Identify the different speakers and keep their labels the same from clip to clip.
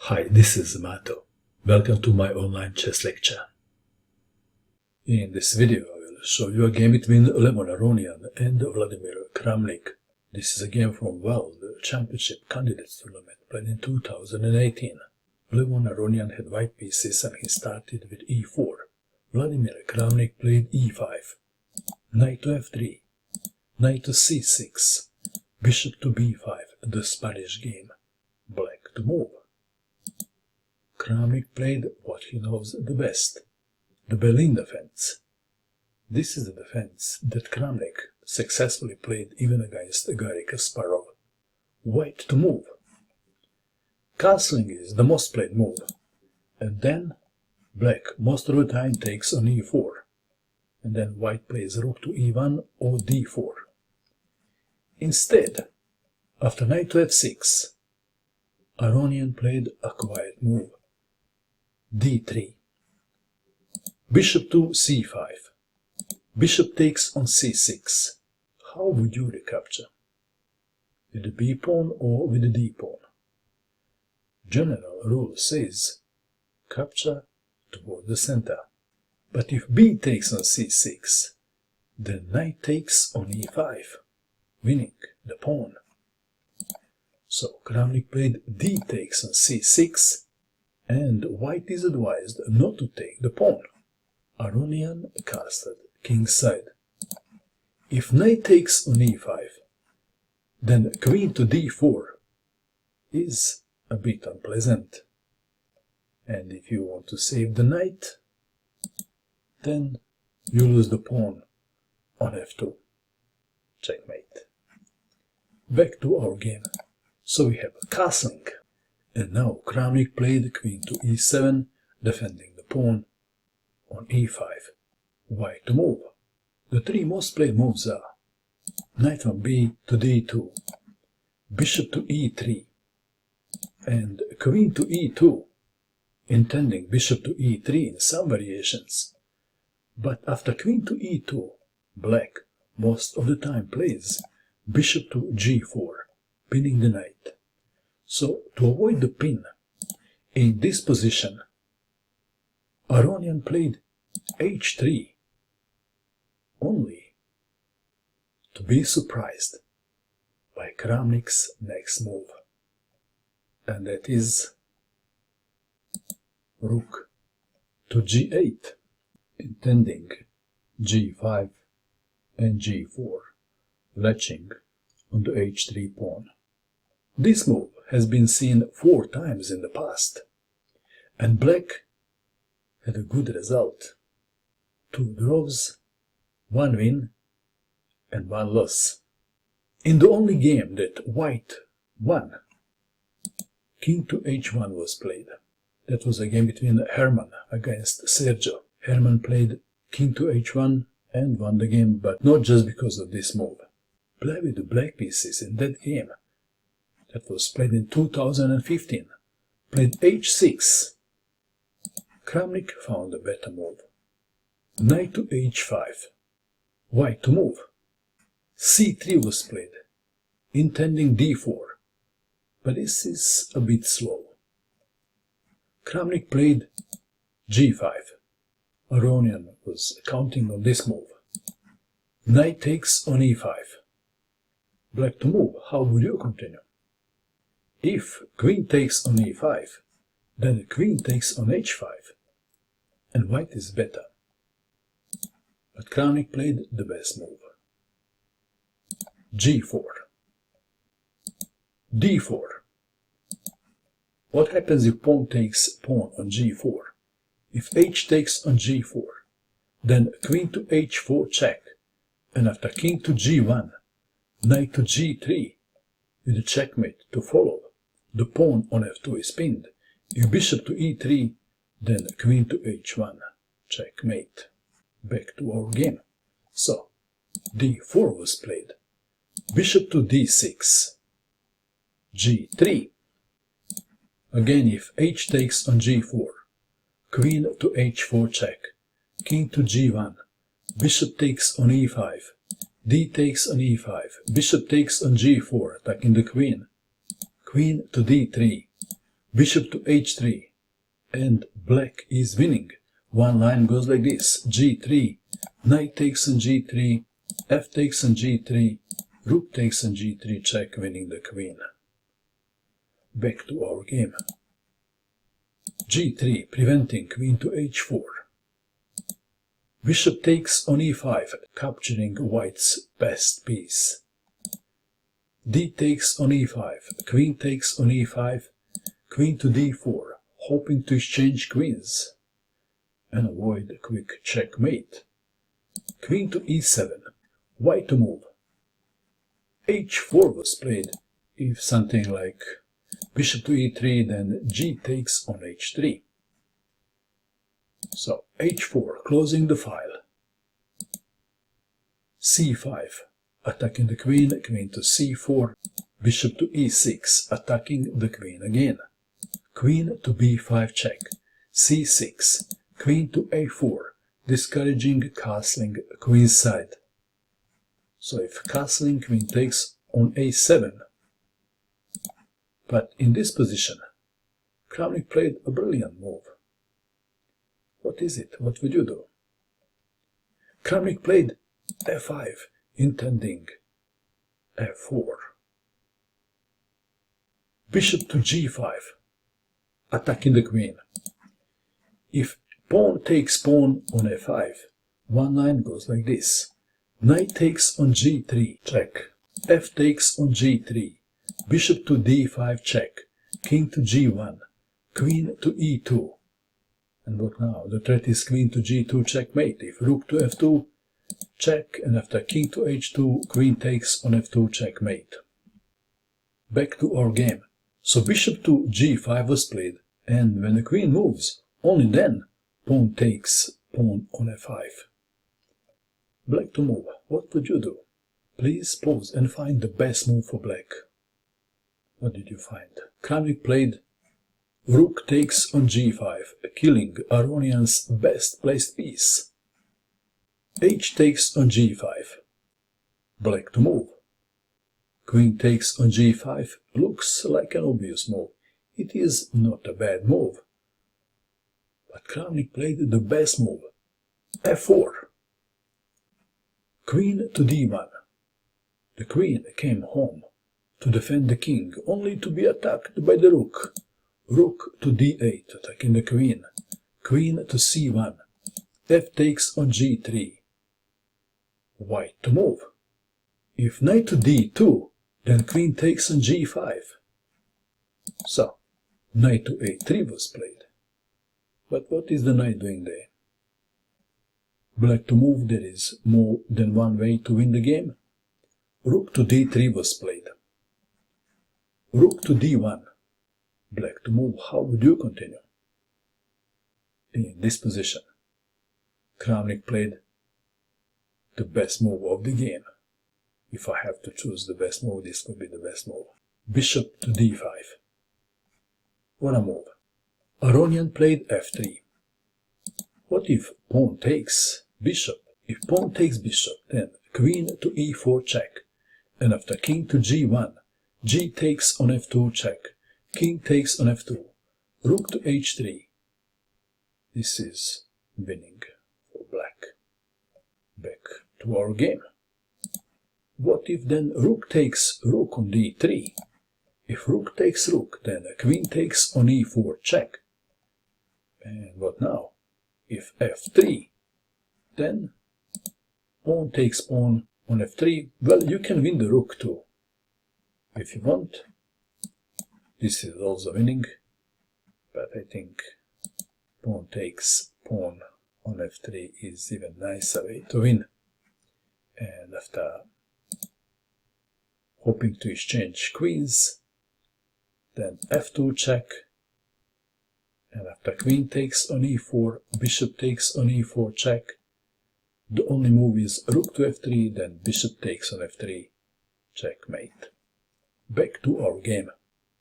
Speaker 1: Hi, this is Mato. Welcome to my online chess lecture. In this video I will show you a game between Levon Aronian and Vladimir Kramnik. This is a game from World Championship Candidates Tournament played in 2018. Levon Aronian had white pieces and he started with e4. Vladimir Kramnik played e5, knight to f3, knight to c6, bishop to b5, the Spanish game, black to move. Kramnik played what he knows the best, the Berlin defense. This is the defense that Kramnik successfully played even against Garry Kasparov. White to move. Castling is the most played move, and then black most of the time takes on e4, and then white plays rook to e1 or d4. Instead, after knight to f6, Aronian played a quiet move, d3, bishop to c5, bishop takes on c6. How would you recapture? With the b pawn or with the d pawn? General rule says capture toward the center, but if b takes on c6, then knight takes on e5, winning the pawn. So Kramnik played d takes on c6, and white is advised not to take the pawn. Aronian casted kingside. If knight takes on e5, then queen to d4 is a bit unpleasant. And if you want to save the knight, then you lose the pawn on f2. Checkmate. Back to our game. So we have castling. And now Kramnik played queen to e7, defending the pawn on e5. White to move. The three most played moves are knight on b to d2, bishop to e3, and queen to e2, intending bishop to e3 in some variations. But after queen to e2, black most of the time plays bishop to g4, pinning the knight. So, to avoid the pin, in this position, Aronian played h3, only to be surprised by Kramnik's next move, and that is rook to g8, intending g5 and g4, latching on the h3 pawn. This move has been seen 4 times in the past, and black had a good result. 2 draws, 1 win, and 1 loss. In the only game that white won, king to h1 was played. That was a game between Herman against Sergio. Herman played king to h1 and won the game, but not just because of this move. Play with the black pieces in that game, that was played in 2015, played h6. Kramnik found a better move. Knight to h5, white to move. c3 was played, intending d4, but this is a bit slow. Kramnik played g5. Aronian was counting on this move. Knight takes on e5. Black to move. How would you continue? If queen takes on e5, then queen takes on h5, and white is better. But Kramnik played the best move. g4, d4. What happens if pawn takes pawn on g4? If h takes on g4, then queen to h4 check, and after king to g1, knight to g3, with a checkmate to follow. The pawn on f2 is pinned. If bishop to e3, then queen to h1, checkmate. Back to our game. So, d4 was played. Bishop to d6, g3. Again, if h takes on g4, queen to h4 check, king to g1, bishop takes on e5, d takes on e5, bishop takes on g4, attacking the queen. Queen to d3, Bishop to h3, and black is winning. One line goes like this: g3, knight takes on g3, f takes on g3, rook takes on g3 check, winning the queen. Back to our game. g3, preventing queen to h4. Bishop takes on e5, capturing white's best piece. d takes on e5, queen takes on e5, queen to d4, hoping to exchange queens and avoid a quick checkmate. Queen to e7, white to move. h4 was played. If something like bishop to e3, then g takes on h3. So h4, closing the file. c5, attacking the queen, queen to c4, bishop to e6, attacking the queen again. Queen to b5 check, c6, queen to a4, discouraging castling queen's side. So if castling, queen takes on a7. But in this position, Kramnik played a brilliant move. What is it? What would you do? Kramnik played f5, intending f4. Bishop to g5, attacking the queen. If pawn takes pawn on f5, one line goes like this: knight takes on g3, check, f takes on g3, bishop to d5 check, king to g1, queen to e2. And what now? The threat is queen to g2 checkmate. If rook to f2, check, and after king to h2, queen takes on f2 checkmate. Back to our game. So bishop to g5 was played, and when the queen moves, only then pawn takes pawn on f5. Black to move. What would you do? Please pause and find the best move for black. What did you find? Kramnik played rook takes on g5, killing Aronian's best placed piece. H takes on g5. Black to move. Queen takes on g5 looks like an obvious move. It is not a bad move. But Kramnik played the best move. f4. Queen to d1. The queen came home to defend the king, only to be attacked by the rook. Rook to d8, attacking the queen. Queen to c1. F takes on g3. White to move. If knight to d2, then queen takes on g5. So, knight to a3 was played. But what is the knight doing there? Black to move, there is more than one way to win the game. Rook to d3 was played. Rook to d1. Black to move. How would you continue? In this position, Kramnik played the best move of the game. If I have to choose the best move, this would be the best move. Bishop to d5. What a move. Aronian played f3. What if pawn takes bishop? If pawn takes bishop, then queen to e4 check. And after king to g1, g takes on f2 check. King takes on f2. Rook to h3. This is winning for black. Back to our game. What if then rook takes rook on d3? If rook takes rook, then queen takes on e4 check. And what now? If f3, then pawn takes pawn on f3. Well, you can win the rook too, if you want. This is also winning, but I think pawn takes pawn on f3 is even nicer way to win. And after hoping to exchange queens, then f2 check, and after queen takes on e4, bishop takes on e4 check. The only move is rook to f3, then bishop takes on f3, checkmate. Back to our game.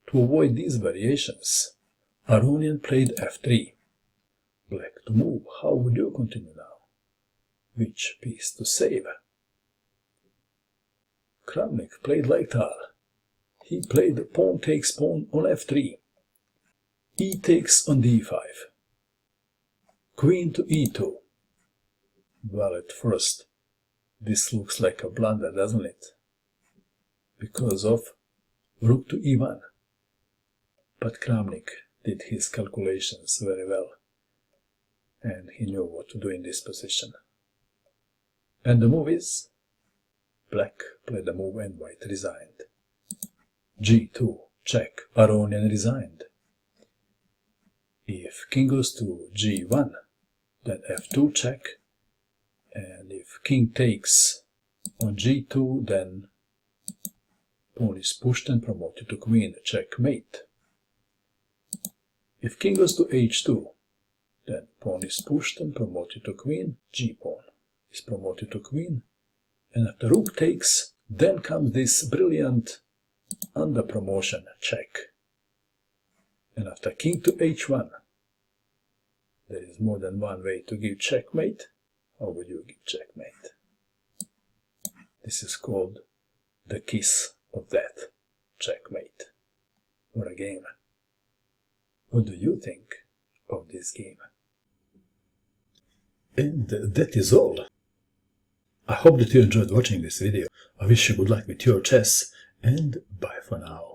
Speaker 1: To avoid these variations, Aronian played f3. Black to move. How would you continue now? Which piece to save? Kramnik played like that. He played pawn takes pawn on f3. E takes on d5. Queen to e2. Well, at first, this looks like a blunder, doesn't it? Because of rook to e1. But Kramnik did his calculations very well, and he knew what to do in this position. And the move is, black played the move and white resigned. g2, check, Aronian resigned. If king goes to g1, then f2 check, and if king takes on g2, then pawn is pushed and promoted to queen, checkmate. If king goes to h2, then pawn is pushed and promoted to queen, g-pawn is promoted to queen, and after rook takes, then comes this brilliant under promotion, check. And after king to h1, there is more than one way to give checkmate. How would you give checkmate? This is called the kiss of death, checkmate. What a game. What do you think of this game? And that is all. I hope that you enjoyed watching this video. I wish you good luck with your chess, and bye for now.